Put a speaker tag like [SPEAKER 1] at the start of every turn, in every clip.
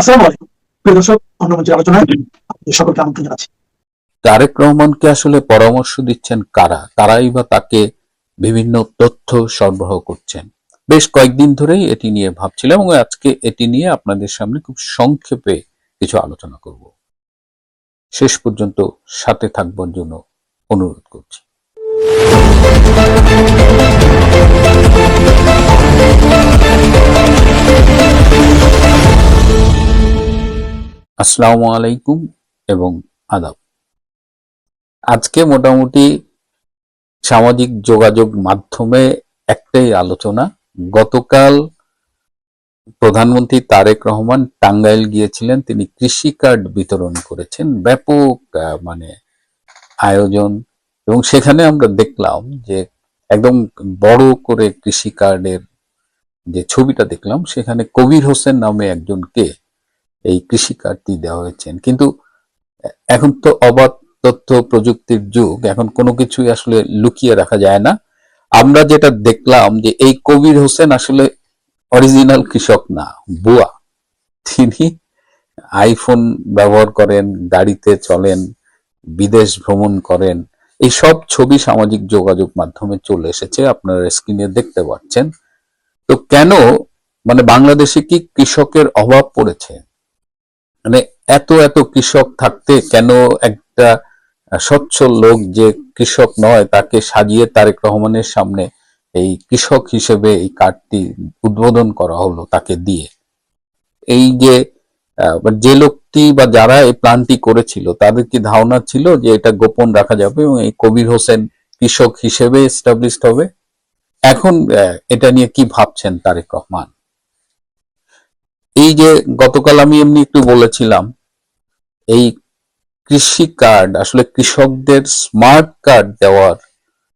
[SPEAKER 1] আসসালামু আলাইকুম প্রিয় দর্শক, অন্য মঞ্চের আলোচনায় আপনাদের সকলকে আমন্ত্রণ জানাচ্ছি।
[SPEAKER 2] তারেক রহমানকে আসলে পরামর্শ দিচ্ছেন কারা? তারাই বা তাকে বিভিন্ন তথ্য সরবরাহ করছেন। বেশ কয়েকদিন ধরেই এটি নিয়ে ভাবছিলাম এবং আজকে এটি নিয়ে আপনাদের সামনে খুব সংক্ষেপে কিছু আলোচনা করব। শেষ পর্যন্ত সাথে থাকবার জন্য অনুরোধ করছি। আসসালামু আলাইকুম এবং আদাব। আজকে মোটামুটি সামাজিক যোগাযোগ মাধ্যমে একটাই আলোচনা। গতকাল প্রধানমন্ত্রী তারেক রহমান টাঙ্গাইল গিয়েছিলেন, তিনি কৃষি কার্ড বিতরণ করেছেন, ব্যাপক আয়োজন, এবং সেখানে আমরা দেখলাম যে একদম বড় করে কৃষি কার্ডের যে ছবিটা দেখলাম, সেখানে কবির হোসেন নামে একজনকে এই কৃষি কার্ডটি দেওয়া হয়েছেন। কিন্তু এখন তো অবাধ তথ্য প্রযুক্তির যুগ, এখন কোনো কিছুই আসলে লুকিয়ে রাখা যায় না। আমরা যেটা দেখলাম যে এই কবির হোসেন আসলে অরিজিনাল কৃষক না, বুয়া। তিনি আইফোন ব্যবহার করেন, গাড়িতে চলেন, বিদেশ ভ্রমণ করেন। এই সব ছবি সামাজিক যোগাযোগ মাধ্যমে চলে এসেছে, আপনারা স্ক্রিনে দেখতে পাচ্ছেন। তো কেন বাংলাদেশে কি কৃষকের অভাব পড়েছে? এত এত কৃষক থাকতে কেন একটা স্বচ্ছ লোক যে কৃষক নয় তাকে সাজিয়ে তারেক রহমানের সামনে এই কৃষক হিসেবে এই কার্ডটি উদ্বোধন করা হলো তাকে দিয়ে? এই যে লোকটি বা যারা এই প্ল্যানটি করেছিল তাদের কি ধারণা ছিল যে এটা গোপন রাখা যাবে এবং এই কবির হোসেন কৃষক হিসেবে এস্টাবলিশড হবে? এখন এটা নিয়ে কি ভাবছেন তারেক রহমান? এই যে গতকাল আমি এমনি একটু বলেছিলাম, এই কৃষি কার্ড আসলে কৃষকদের স্মার্ট কার্ড দেওয়ার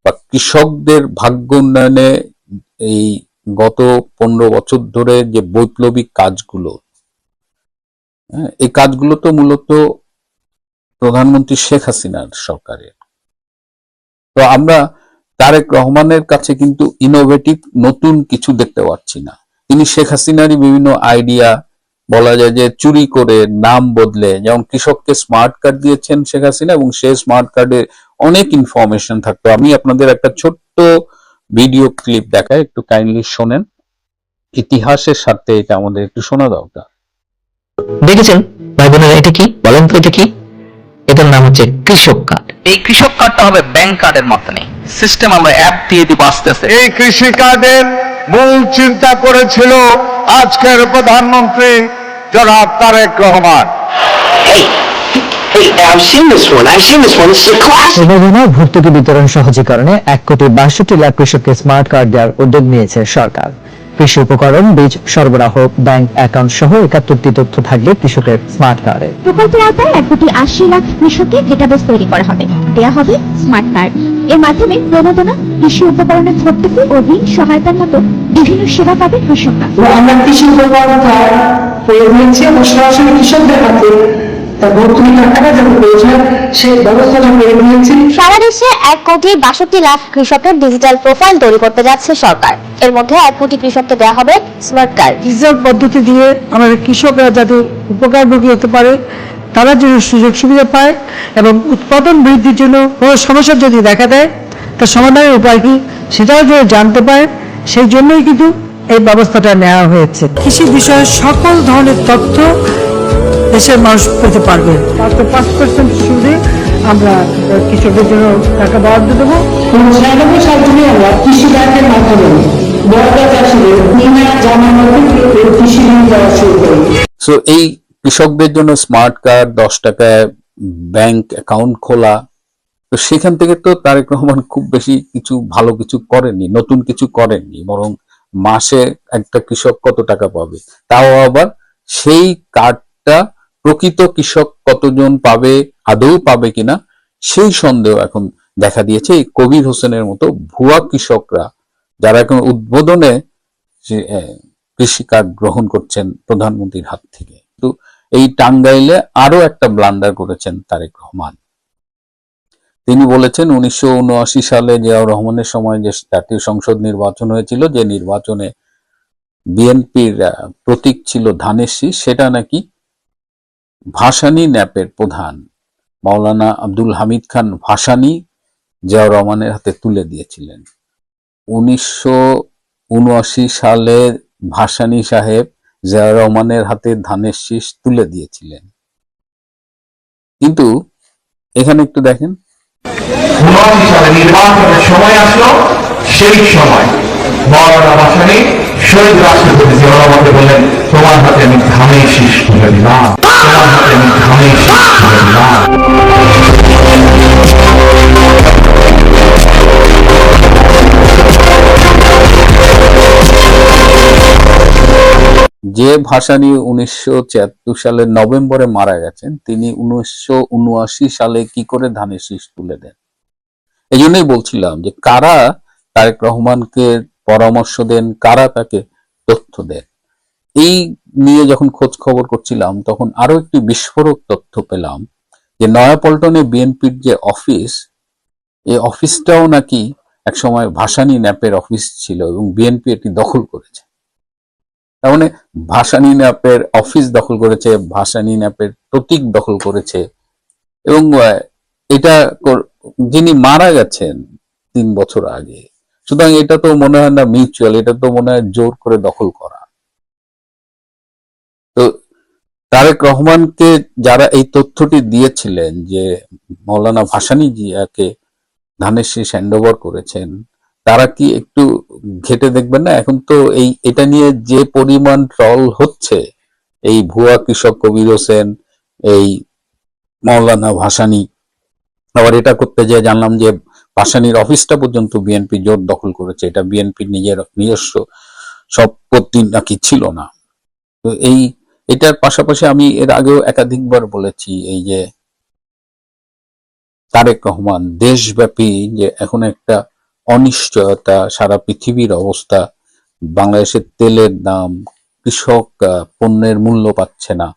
[SPEAKER 2] বা কৃষকদের ভাগ্য উন্নয়নে এই গত 15 বছর ধরে যে বৈপ্লবিক কাজগুলো, এই কাজগুলো তো মূলত প্রধানমন্ত্রী শেখ হাসিনার সরকারের। তো আমরা তারেক রহমানের কাছে কিন্তু ইনোভেটিভ নতুন কিছু দেখতে পাচ্ছি না। তিনি শেখ হাসিনারই বিভিন্ন আইডিয়া, বলা যায় যে চুরি করে, নাম বদলে, যেমন কৃষককে স্মার্ট কার্ড দিয়েছেন শেখ হাসিনা এবং সেই স্মার্ট কার্ডে অনেক ইনফরমেশন থাকতো। আমি আপনাদের একটা ছোট্ট ভিডিও ক্লিপ দেখাই, একটু কাইন্ডলি শোনেন। ইতিহাসের সাথে এটা আমাদের একটু শোনা দরকার।
[SPEAKER 3] দেখেছেন ভাই বোনেরা, এটা কি বলেন তো? এটা কি? এটার নাম হচ্ছে কৃষক কার্ড।
[SPEAKER 4] এই কৃষক কার্ডটা হবে ব্যাংক কার্ডের মতনই সিস্টেম, আমরা অ্যাপ দিয়ে দিব আস্তে আস্তে।
[SPEAKER 5] এই কৃষি কার্ডের মূল চিন্তা করেছিল আজকের প্রধানমন্ত্রী জনাব তারেক রহমান।
[SPEAKER 3] ভর্তুকি বিতরণ সহজীকরণে 1,62,00,000 কৃষককে স্মার্ট কার্ড দেওয়ার উদ্যোগ নিয়েছে সরকার। কৃষি উপকরণ, বীজ সরবরাহ, ব্যাংক অ্যাকাউন্ট সহ 71টি তথ্য থাকবে কৃষকের স্মার্ট কার্ডে।
[SPEAKER 6] প্রকল্পের আওতায় 1,80,00,000 কৃষককে ডেটাবেস তৈরি করা হবে। দেয়া হবে স্মার্ট কার্ড। এর মাধ্যমে প্রণোদনা, কৃষি উপকরণের ভর্তুকি ও ঋণ সহায়তার মতো বিভিন্ন সেবা পাবে কৃষকরা।
[SPEAKER 7] আমরা কৃষি উপকরণ প্রয়োগ হয়েছে এবং সরাসরি কৃষকদের হাতে
[SPEAKER 6] সারা দেশে 1,62,00,000 কৃষকের ডিজিটাল প্রোফাইল তৈরি করতে যাচ্ছে সরকার। এর মধ্যে 1 কোটি কৃষককে দেওয়া হবে স্মার্ট কার্ড।
[SPEAKER 7] ডিজিটাল পদ্ধতি দিয়ে আমাদের কৃষকরা যাতে উপকারভোগী হতে পারে, তারা যেন সুযোগ সুবিধা পায় এবং উৎপাদন বৃদ্ধির জন্য কোনো সমস্যা যদি দেখা দেয় তার সমাধানের উপায় কি সেটাও যদি জানতে পারে, সেই জন্যই কিন্তু এই ব্যবস্থাটা নেওয়া হয়েছে। কৃষি বিষয়ে সকল ধরনের তথ্য দেশের মানুষ পেতে পারবে। মাত্র 5% সুদে আমরা কৃষকদের জন্য টাকা বরাদ্দ দেবো। 96 সাল থেকে আমরা কৃষি ব্যাংকের মাধ্যমে বড় চাষিদের কৃষি ঋণ দেওয়া শুরু করি।
[SPEAKER 2] সো এই কৃষকদের জন্য স্মার্ট কার্ড, 10 টাকায় ব্যাংক অ্যাকাউন্ট খোলা, তো সেখান থেকে তো তারেক রহমান খুব বেশি কিছু ভালো কিছু করেননি, নতুন কিছু করেননি। বরং মাসে একটা কৃষক কত টাকা পাবে, তাও আবার সেই কার্ডটা প্রকৃত কৃষক কতজন পাবে, আদৌ পাবে কিনা সেই সন্দেহ এখন দেখা দিয়েছে এই কবির হোসেনের মতো ভুয়া কৃষকরা, যারা এখন উদ্বোধনে কৃষি কার্ড গ্রহণ করছেন প্রধানমন্ত্রীর হাত থেকে। কিন্তু এই টাঙ্গাইলে আরো একটা ব্লান্ডার করেছেন তারেক রহমান। তিনি বলেছেন 1979 সালে জিয়াউর রহমানের সময় যে জাতীয় সংসদ নির্বাচন হয়েছিল, যে নির্বাচনে বিএনপির প্রতীক ছিল ধানের শীষ, সেটা নাকি ভাসানী ন্যাপের প্রধান মাওলানা আব্দুল হামিদ খান ভাসানী জিয়াউর রহমানের হাতে তুলে দিয়েছিলেন। 1979 সালে ভাসানী সাহেব জিয়াউর রহমানের হাতে ধানের শীষ তুলে দিয়েছিলেন। কিন্তু এখানে একটু দেখেন,
[SPEAKER 8] 79 সালে নির্বাচনের সময় আসলো, সেই সময় মাওলানা ভাসানী শহীদ রাষ্ট্রপতি জিয়াউর রহমানকে বললেন, তোমার হাতে আমি ধানের শীষ তুলে দিলাম, তোমার হাতে আমি ধানের শীষ তুলে দিলাম।
[SPEAKER 2] যে ভাসানী 1973 সালের নভেম্বরে মারা গেছেন, তিনি 1979 সালে কি করে ধানের শীষ তুলে দেন? এই জন্যই বলছিলাম যে কারা তারেক রহমানকে পরামর্শ দেন, কারা তাকে তথ্য দেন। এই নিয়ে যখন খোঁজ খবর করছিলাম তখন আরো একটি বিস্ফোরক তথ্য পেলাম যে নয়াপল্টনে বিএনপির যে অফিস, এই অফিসটাও নাকি একসময় ভাসানী ন্যাপের অফিস ছিল এবং বিএনপি এটি দখল করেছে। তার মানে ভাসানী ন্যাপের অফিস দখল করেছে, ভাসানী ন্যাপের প্রতীক দখল করেছে, এবং এটা যিনি মারা গেছেন 3 বছর আগে, সুতরাং এটা তো মনে হয় না মিউচুয়াল, এটা তো মনে হয় জোর করে দখল করা। তো তারেক রহমানকে যারা এই তথ্যটি দিয়েছিলেন যে মৌলানা ভাসানী জিয়াকে ধানের শীষ হ্যান্ডওভার করেছেন, তারা কি একটু ঘেটে দেখবেন না? এখন তো এটা নিয়ে যে পরিমাণ ট্রল হচ্ছে, এই ভুয়া কৃষক কবির হোসেন, এই মৌলানা ভাসানী, আবার এটা করতে যেয়ে জানলাম যে ভাসানীর অফিসটা পর্যন্ত বিএনপি জোর দখল করেছে, এটা বিএনপির নিজস্ব সম্পত্তি নাকি ছিল না। তো এটার পাশাপাশি আমি এর আগেও একাধিকবার বলেছি, এই যে তারেক রহমান দেশব্যাপী যে এখন একটা অনিশ্চয়তা, সারা পৃথিবীর অবস্থা, বাংলাদেশের তেলের দাম, কৃষক পণ্যের মূল্য পাচ্ছে না,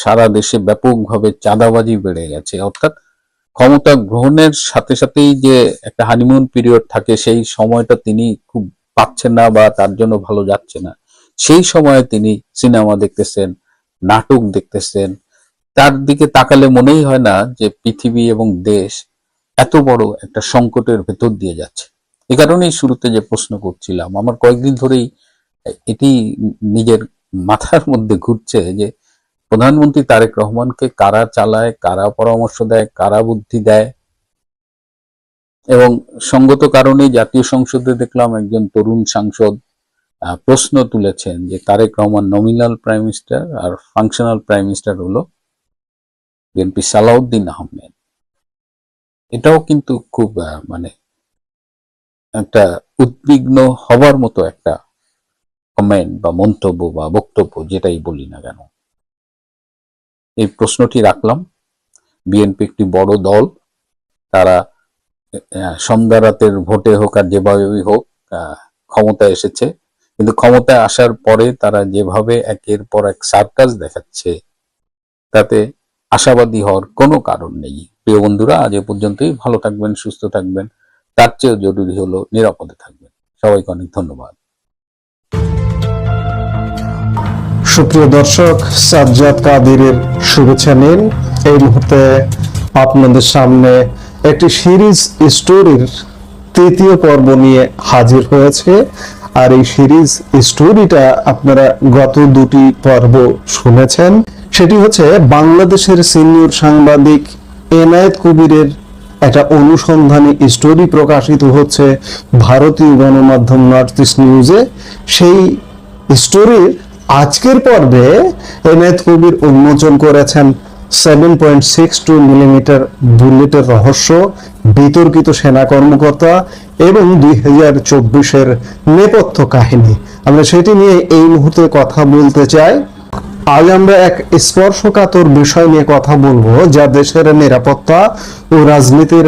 [SPEAKER 2] সারা দেশে ব্যাপকভাবে চাঁদাবাজি বেড়ে গেছে, অর্থাৎ ক্ষমতা গ্রহণের সাথে সাথেই যে একটা হানিমুন পিরিয়ড থাকে, সেই সময়টা তিনি খুব পাচ্ছেন না বা তার জন্য ভালো যাচ্ছে না। সেই সময়ে তিনি সিনেমা দেখতেছেন, নাটক দেখতেছেন, তার দিকে তাকালে মনেই হয় না যে পৃথিবী এবং দেশ এত বড় একটা সংকটের ভেতর দিয়ে যাচ্ছে। এ কারণেই শুরুতে যে প্রশ্ন করছিলাম, আমার কয়েকদিন ধরেই এটি নিজের মাথার মধ্যে ঘুরছে যে প্রধানমন্ত্রী তারেক রহমানকে কারা চালায়, কারা পরামর্শ দেয়, কারা বুদ্ধি দেয়। এবং সঙ্গত কারণে জাতীয় সংসদে দেখলাম একজন তরুণ সাংসদ প্রশ্ন তুলেছেন যে Tarique Rahman nominal prime minister আর ফাংশনাল প্রাইম মিনিস্টার হলো বিএনপি সালাউদ্দিন আহমেদ। এটাও কিন্তু খুব মানে একটা উদ্বিগ্ন হবার মতো একটা কমেন্ট বা মন্তব্য বা বক্তব্য, যেটাই বলি না কেন। এই প্রশ্নটি রাখলাম। বিএনপি একটি বড় দল, তারা সন্ধ্যা রাতের ভোটে হোক আর যেভাবেই হোক ক্ষমতায় এসেছে, কিন্তু ক্ষমতায় আসার পরে তারা যেভাবে একের পর এক সার্কাস দেখাচ্ছে, তাতে আশাবাদী হওয়ার কোনো কারণ নেই। প্রিয় বন্ধুরা, আজ এ পর্যন্তই। ভালো থাকবেন, সুস্থ থাকবেন, তার চেয়েও জরুরি হলো নিরাপদে থাকবেন। সবাইকে অনেক ধন্যবাদ।
[SPEAKER 9] সুপ্রিয় দর্শক, সাজ্জাদ কাদিরের শুভেচ্ছা নিন। এই মুহূর্তে আপনাদের সামনে একটি সিরিজ স্টোরির 3য় পর্ব নিয়ে হাজির হয়েছে। আর এই সিরিজ স্টোরিটা আপনারা গত 2টি পর্ব শুনেছেন। সেটি হচ্ছে বাংলাদেশের সিনিয়র সাংবাদিক এনায়েত কবিরের একটা অনুসন্ধানী স্টোরি প্রকাশিত হচ্ছে ভারতীয় গণমাধ্যম নর্থ ইস্ট নিউজে। সেই স্টোরির আজকের পর্বে এনায়েত কবির উন্মোচন করেছেন 7.62 মিলিমিটার বুলেটের রহস্য, বিতর্কিত সেনা কর্মকর্তা এবং 2024-এর নেপথ্য কাহিনী। আমরা সেটি নিয়ে এই মুহূর্তে কথা বলতে চাই। আজ আমরা এক স্পর্শকাতর বিষয় নিয়ে কথা বলবো, যা দেশের নিরাপত্তা ও রাজনীতির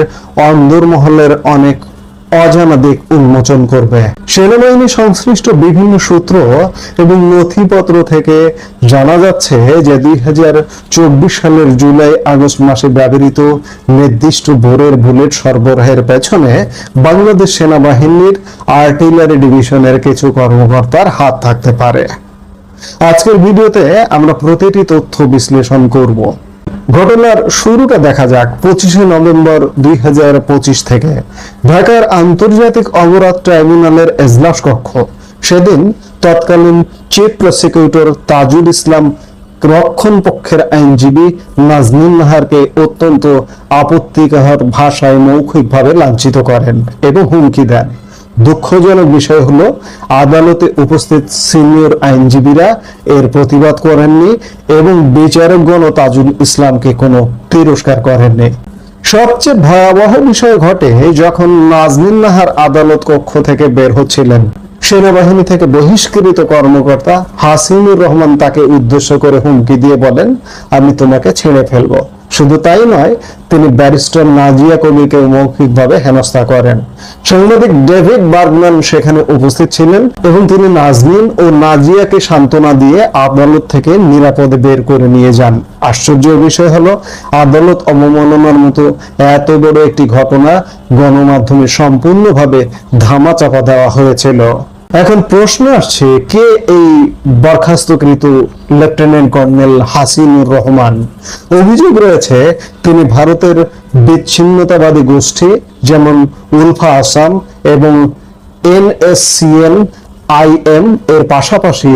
[SPEAKER 9] অন্দরমহলের অনেক অজানা দিক উন্মোচন করবে। সেনাবাহিনী সংশ্লিষ্ট বিভিন্ন সূত্র এবং নথিপত্র থেকে জানা যাচ্ছে যে 2024 সালের জুলাই আগস্ট মাসে ব্যবহৃত নির্দিষ্ট বোরের বুলেট সরবরাহের পেছনে বাংলাদেশ সেনাবাহিনীর আর্টিলারি ডিভিশনের কিছু কর্মকর্তার হাত থাকতে পারে। আজকের ভিডিওতে আমরা প্রতিটি তথ্য বিশ্লেষণ করব। ঘটনার শুরুটা দেখা যাক 25শে নভেম্বর 2025 থেকে ঢাকার আন্তর্জাতিক অপরাধ ট্রাইব্যুনালের এজলাস কক্ষ। সেদিন তৎকালীন চিফ প্রসিকিউটর তাজুল ইসলাম রক্ষণ পক্ষের আইনজীবী নাজনীন নাহারকে অত্যন্ত আপত্তিকর ভাষায় মৌখিকভাবে লাঞ্ছিত করেন এবং হুমকি দেন। দুঃখজনক বিষয় হলো আদালতে উপস্থিত সিনিয়র আইনজীবীরা এর প্রতিবাদ করেননি এবং বিচারকগণ তাজুল ইসলামকে কোনো তিরস্কার করেননি। সবচেয়ে ভয়াবহ বিষয় ঘটে যখন নাজনীন নাহার আদালত কক্ষ থেকে বের হচ্ছিলেন। সেনাবাহিনী থেকে বহিষ্কৃত কর্মকর্তা হাসিনুর রহমান তাকে উদ্দেশ্য করে হুমকি দিয়ে বলেন, আমি তোমাকে ছেড়ে ফেলবো। শুধু তাই নয়, তিনি ব্যারিস্টার নাজিয়া কবিরকে মৌখিকভাবে হেনস্থা করেন। সাংবাদিক ডেভিড বার্গম্যান সেখানে উপস্থিত ছিলেন এবং তিনি নাজনীন ও নাজিয়াকে সান্ত্বনা দিয়ে আদালত থেকে নিরাপদে বের করে নিয়ে যান। আশ্চর্যের বিষয় হলো আদালত অবমাননার মতো এত বড় একটি ঘটনা গণমাধ্যমে সম্পূর্ণভাবে ধামাচাপা দেওয়া হয়েছিল। এখন প্রশ্ন আসছে, কে এই বরখাস্তকৃত লেফটেন্যান্ট কর্নেল হাসিনুর রহমান? অভিযোগ রয়েছে তিনি ভারতের বিচ্ছিন্নতাবাদী গোষ্ঠী যেমন উলফা আসাম এবং NSCN IM এর পাশাপাশি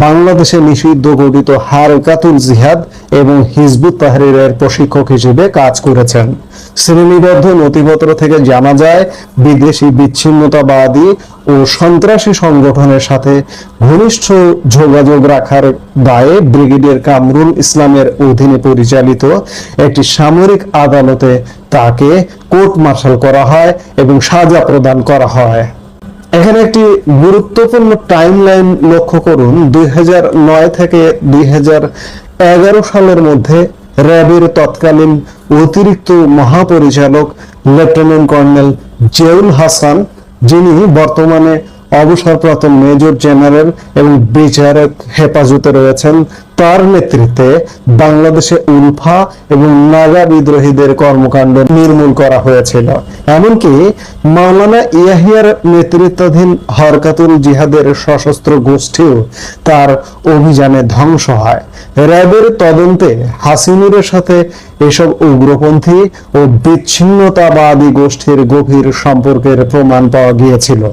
[SPEAKER 9] বাংলাদেশে নিষিদ্ধ গঠিত হারকাতুল জিহাদ এবং হিজবুত তাহরিরের প্রশিক্ষক হিসেবে কাজ করেছেন। শ্রেণীবদ্ধ নথিপত্র থেকে জানা যায় বিদেশি বিচ্ছিন্নতাবাদী ও সন্ত্রাসী সংগঠনের সাথে ঘনিষ্ঠ যোগাযোগ রাখার দায়ে ব্রিগেডিয়ার কামরুল ইসলামের অধীনে পরিচালিত একটি সামরিক আদালতে তাকে কোর্ট মার্শাল করা হয় এবং সাজা প্রদান করা হয়। এখানে একটি গুরুত্বপূর্ণ টাইমলাইন লক্ষ্য করুন। 2009 থেকে 2011 সালের মধ্যে র্যাবের তৎকালীন অতিরিক্ত মহাপরিচালক লেফটেন্যান্ট কর্নেল জিয়াউল হাসান, যিনি বর্তমানে অবসরপ্রাপ্ত মেজর জেনারেল এবং বিচারক হেফাজতে রয়েছেন, তার নেতৃত্বে বাংলাদেশে উলফা এবং নাগা বিদ্রোহীদের কর্মকাণ্ড নির্মূল করা হয়েছিল। এমনকি মাওলানা ইয়াহিয়ার নেতৃত্বাধীন হরকাতুল জিহাদের সশস্ত্র গোষ্ঠীও তার অভিযানে ধ্বংস হয়। র্যাবের তদন্তে হাসিনুরের সাথে এসব উগ্রপন্থী ও বিচ্ছিন্নতাবাদী গোষ্ঠীর গভীর সম্পর্কের প্রমাণ পাওয়া গিয়েছিল।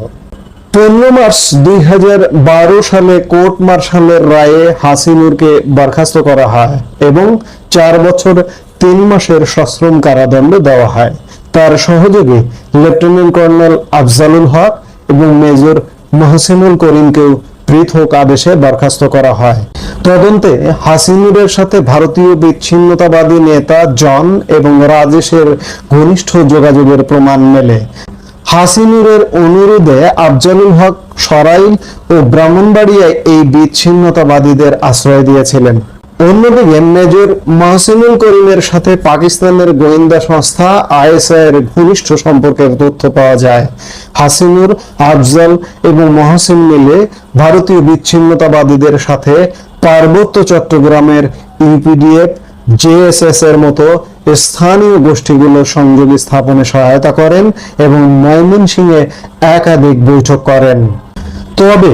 [SPEAKER 9] 15 মার্চ 2012 সালে কোর্ট মার্শালের রায়ে হাসিনুরকে বরখাস্ত করা হয় এবং 4 বছর 3 মাসের সশ্রম কারাদণ্ড দেওয়া হয়। তার সহযোগী লেফটেন্যান্ট কর্নেল আফজালুল হক এবং মেজর মহসিনুল করিমকেও পৃথক আদেশে বরখাস্ত করা হয়। তদন্তে হাসিনুরের সাথে ভারতীয় বিচ্ছিন্নতাবাদী নেতা জন এবং রাজেশের ঘনিষ্ঠ যোগাযোগের প্রমাণ মেলে। হাসিনুরের অনুরোধে আফজালুল হক সরাইল ও ব্রাহ্মণবাড়িয়ায় এই বিচ্ছিন্নতাবাদীদের আশ্রয় দিয়েছিলেন। অন্যদিকে মেজর মহসিনুল করিমের সাথে পাকিস্তানের গোয়েন্দা সংস্থা ISI এর ঘনিষ্ঠ সম্পর্কের তথ্য পাওয়া যায়। হাসিনুর, আফজাল এবং মহসিন মিলে ভারতীয় বিচ্ছিন্নতাবাদীদের সাথে পার্বত্য চট্টগ্রামের UPDF, JSS এর মতো স্থানীয় গোষ্ঠীগুলোর সংযোগ স্থাপনে সহায়তা করেন এবং ময়মনসিংহে একাধিক বৈঠক করেন। তবে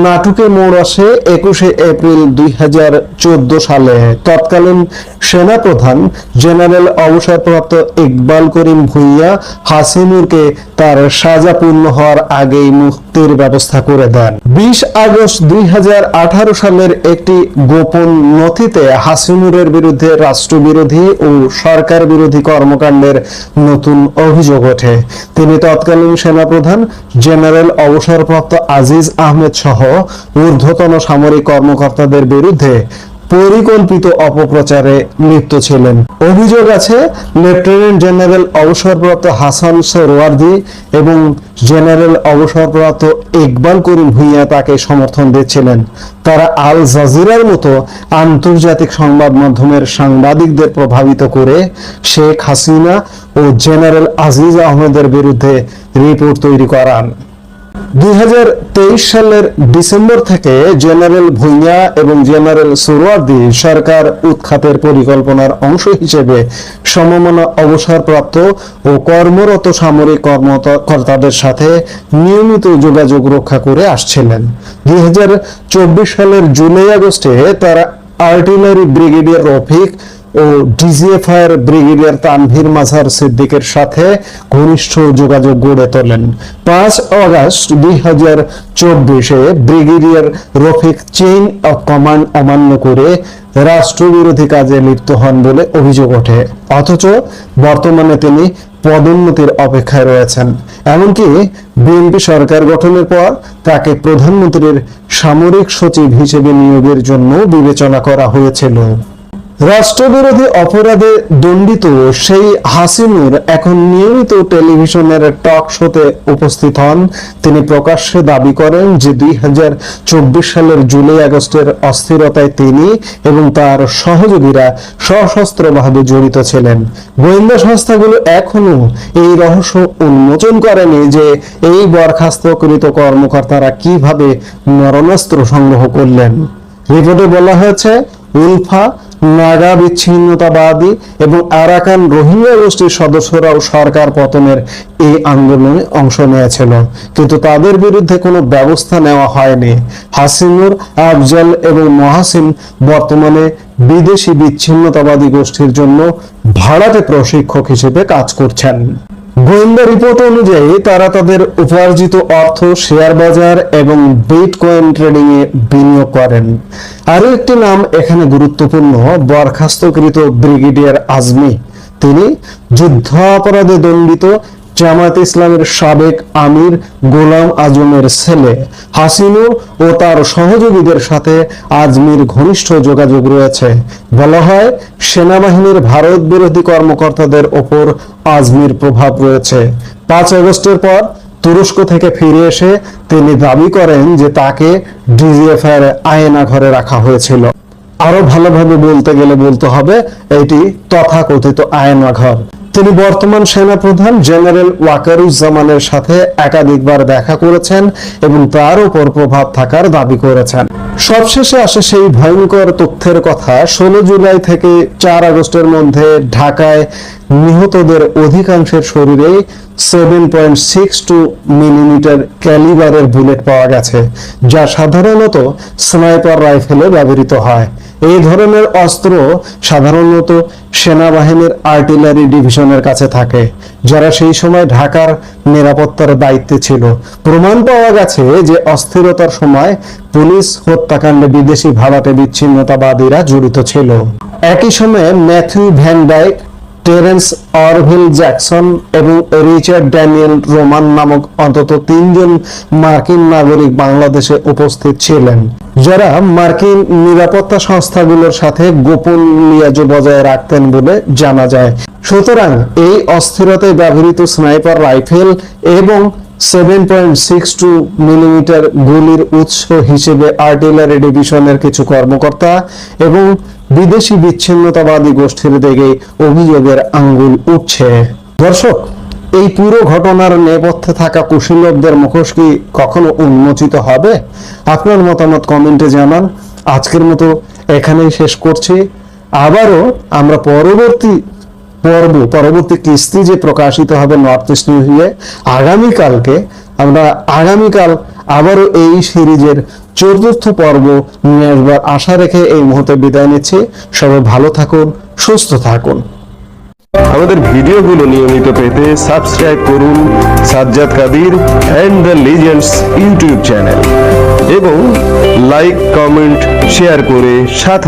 [SPEAKER 9] নাটুকে মোড় আসে 21শে এপ্রিল 2014 সালে তৎকালীন সেনাপ্রধান জেনারেল অবসরপ্রাপ্ত ইকবাল করিম ভুঁইয়া হাসিনুরকে তার সাজা পূর্ণ হওয়ার আগেই মুক্তির ব্যবস্থা করে দেন। 20 আগস্ট 2018 সালের একটি গোপন নথিতে হাসিনুরের বিরুদ্ধে রাষ্ট্রবিরোধী ও সরকার বিরোধী কর্মকাণ্ডের নতুন অভিযোগ ওঠে। তিনি তৎকালীন সেনাপ্রধান জেনারেল অবসরপ্রাপ্ত আজিজ আহমেদ সহ ঊর্ধ্বতন সামরিক কর্মকর্তাদের বিরুদ্ধে পরিকল্পিত অপপ্রচারে লিপ্ত ছিলেন। অভিযোগ আছে লেফটেন্যান্ট জেনারেল অবসরপ্রাপ্ত হাসান সোহরাওয়ার্দী এবং জেনারেল অবসরপ্রাপ্ত ইকবাল করিম ভুঁইয়া তাকে সমর্থন দিচ্ছিলেন। তারা আল জাজিরার মতো আন্তর্জাতিক সংবাদ মাধ্যমের সাংবাদিকদের প্রভাবিত করে শেখ হাসিনা ও জেনারেল আজিজ আহমেদের বিরুদ্ধে রিপোর্ট তৈরি করান। 2023 সালের ডিসেম্বর থেকে জেনারেল ভুঁইয়া এবং জেনারেল সোহরাওয়ার্দী সরকার উৎখাতের পরিকল্পনার অংশ হিসেবে সমমনা অবসরপ্রাপ্ত ও কর্মরত সামরিক কর্মকর্তাদের সাথে নিয়মিত যোগাযোগ রক্ষা করে আসছিলেন। 2024 সালের জুলাই আগস্টে তারা আর্টিলারি ব্রিগেডিয়ার রফিক ও ডিজিএফআই ব্রিগেডিয়ার তানভীর মাঝার সিদ্দিকের সাথে ঘনিষ্ঠ যোগাযোগ গড়ে তোলেন। 5 আগস্ট 2024-এ brigadier Rafiq chain of command অমান্য করে রাষ্ট্রবিরোধী কাজে লিপ্ত হন বলে অভিযোগ ওঠে, অথচ বর্তমানে তিনি পদোন্নতির অপেক্ষায় রয়েছেন। এমনকি বিএনপি সরকার গঠনের পর তাকে প্রধানমন্ত্রীর সামরিক সচিব হিসেবে নিয়োগের জন্য বিবেচনা করা হয়েছিল। রাষ্ট্রবিরোধী অপরাধে দণ্ডিত সেই হাসিনুর এখন নিয়মিত টেলিভিশনের টক শোতে উপস্থিত হন। তিনি প্রকাশ্যে দাবি করেন যে 2024 সালের জুলাই আগস্টের অস্থিরতায় তিনি এবং তার সহযোগীরা সশস্ত্রভাবে জড়িত ছিলেন। গোয়েন্দা সংস্থাগুলো এখনো এই রহস্য উন্মোচন করেনি যে এই বরখাস্তকৃত কর্মকর্তারা কিভাবে মরণাস্ত্র সংগ্রহ করলেন। রিপোর্টে বলা হয়েছে উলফা, নাগা বিচ্ছিন্নতাবাদী এবং আরাকান রোহিঙ্গা গোষ্ঠীর সদস্যরাও সরকার পতনের এই আন্দোলনে অংশ নিয়েছিল, কিন্তু তাদের বিরুদ্ধে কোনো ব্যবস্থা নেওয়া হয়নি। হাসিনুর, আফজল এবং মহাসিন বর্তমানে বিদেশি বিচ্ছিন্নতাবাদী গোষ্ঠীর জন্য ভাড়াটে প্রশিক্ষক হিসেবে কাজ করছেন। গোয়েন্দা রিপোর্ট অনুযায়ী তারা তাদের উপার্জিত অর্থ শেয়ার বাজার এবং বিটকয়েন ট্রেডিং এ বিনিয়োগ করেন। আরো একটি নাম এখানে গুরুত্বপূর্ণ, বরখাস্তকৃত ব্রিগেডিয়ার আজমি। তিনি যুদ্ধাপরাধে দণ্ডিত জামায়াত ইসলামের সাবেক আমির গোলাম আজমের ছেলে। হাসিনুর ও তার সহযোগীদের সাথে আজমির ঘনিষ্ঠ যোগাযোগ রয়েছে। বলা হয় সেনাবাহিনীর ভারত বিরোধী কর্মকর্তাদের ওপর আজমির প্রভাব রয়েছে। 5 আগস্টের পর তুরস্ক থেকে ফিরে এসে তিনি দাবি করেন যে তাকে ডিজিএফআই আয়না ঘরে রাখা হয়েছিল। আরো ভালোভাবে বলতে গেলে বলতে হবে এটি তথাকথিত আয়না ঘর। তিনি বর্তমান সেনাপ্রধান জেনারেল ওয়াকারুজ্জামানের সাথে একাধিকবার দেখা করেছেন এবং তার উপর প্রভাব থাকার দাবি করেছেন। সবশেষে আসে সেই ভয়ঙ্কর তথ্যের কথা, 16 জুলাই থেকে 4 আগস্টের মধ্যে ঢাকায় নিহতদের অধিকাংশের শরীরে 7.62 মিলিমিটার ক্যালিবারের বুলেট পাওয়া গেছে, যা সাধারণত স্নাইপার রাইফেলে ব্যবহৃত হয়। এই ধরনের অস্ত্র সাধারণত সেনাবাহিনীর আর্টিলারি ডিভিশনের কাছে থাকে, যারা সেই সময় ঢাকার নিরাপত্তার দায়িত্বে ছিল। প্রমাণ পাওয়া গেছে যে অস্থিরতার সময় পুলিশ হত্যাকাণ্ডে বিদেশি ভাড়াটে বিচ্ছিন্নতাবাদীরা জড়িত ছিল। একই সময়ে Matthew Van Dyke, Terrence Orville Jackson এবং রিচার্ড ড্যানিয়েল রোমান নামক অন্তত 3 জন মার্কিন নাগরিক বাংলাদেশে উপস্থিত ছিলেন, যারা মার্কিন নিরাপত্তা সংস্থাগুলোর সাথে গোপন লিয়াজো বজায় রাখতেন বলে জানা যায়। সুতরাং এই অস্থিরতায় ব্যবহৃত স্নাইপার রাইফেল এবং 7.62 মিলিমিটার গুলির উৎস হিসেবে আর্টিলারি ডিভিশনের কিছু কর্মকর্তা এবং বিদেশি বিচ্ছিন্নতাবাদী গোষ্ঠীর দিকে অভিযোগের আঙ্গুল উঠছে। দর্শক, এই পুরো ঘটনার নেপথ্যে থাকা কুশীলবদের মুখোশ কি কখনো উন্মোচিত হবে? আপনার মতামত কমেন্টে জানান। আজকের মতো এখানেই শেষ করছি। আবারও আমরা পরবর্তী কিস্তি যে প্রকাশিত হবে নর্থ ইস্ট নিউজে আগামীকাল আবারও এই সিরিজের 4র্থ পর্ব নিয়ে আসবার আশা রেখে এই মুহূর্তে বিদায় নিচ্ছি। সবাই ভালো থাকুন, সুস্থ থাকুন।
[SPEAKER 10] আমাদের ভিডিওগুলো নিয়মিত পেতে সাবস্ক্রাইব করুন Sajjad Kadir and the legends YouTube channel এবং লাইক, কমেন্ট, শেয়ার করে সাথে